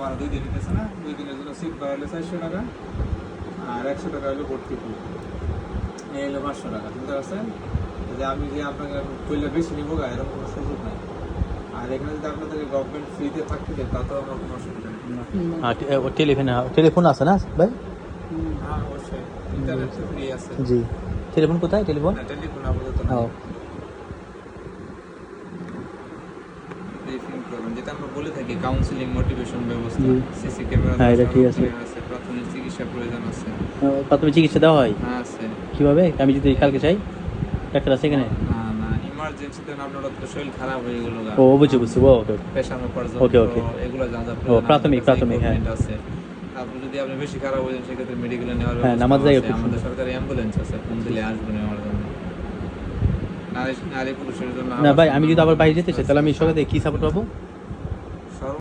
ভাড়া 2 দিন নিতেছে না, 2 দিনের জন্য সিট ভাড়া হলো 400 টাকা, আর 100 টাকা হলো ভর্তি ফি, এই হলো 500 টাকা। বুঝতে পারছেন? যে আমি যে আপনাকে কইলে বেশি নিবো গা, এরকম কোনো সুযোগ নাই। আর এখানে যদি আপনাদেরকে গভর্নমেন্ট ফ্রিতে থাকতে দেয়, তাতেও আমার কোনো অসুবিধা নেই। টেলিফোন আছে না ভাই? হ্যাঁ, অবশ্যই ইন্টারনেট তো ফ্রি আছে। জি, টেলিফোন কোথায়? টেলিফোন না, টেলিফোন আপাতত না। ব্রিফিং প্রোগ্রাম যেটা আমরা বলে থাকি, কাউন্সিলিং, মোটিভেশন ব্যবস্থা, সিসি ক্যামেরা, হ্যাঁ, এটা ঠিক আছে। প্রাথমিক চিকিৎসা প্রয়োজন আছে। প্রাথমিক চিকিৎসা দেওয়া হয়? হ্যাঁ, আছে। কিভাবে? আমি যদি কালকে চাই, ডাক্তার আছে এখানে? না না, ইমার্জেন্সিতে আপনার তো শরীর খারাপ হয়ে গেল, ও বুঝছি বুঝছি, ও ওকে পেশানো পর্যন্ত ওকে ওকে এগুলো জানা ও প্রাথমিক হ্যাঁ আছে। তারপর যদি আপনি বেশি খারাপ হয়ে যান, সেক্ষেত্রে মেডিকেলে নেওয়ার হ্যাঁ, ব্যবস্থা নামাজ জায়গা আছে। খুব আমাদের সুন্দর। সরকারি অ্যাম্বুলেন্স আছে, ফোন দিলে আসবে নেওয়ার জন্য। নারী পুরুষের জন্য না ভাই, আমি যদি আবার বাইরে যেতে চাই তাহলে আমি সবাই কি সাপোর্ট পাবো?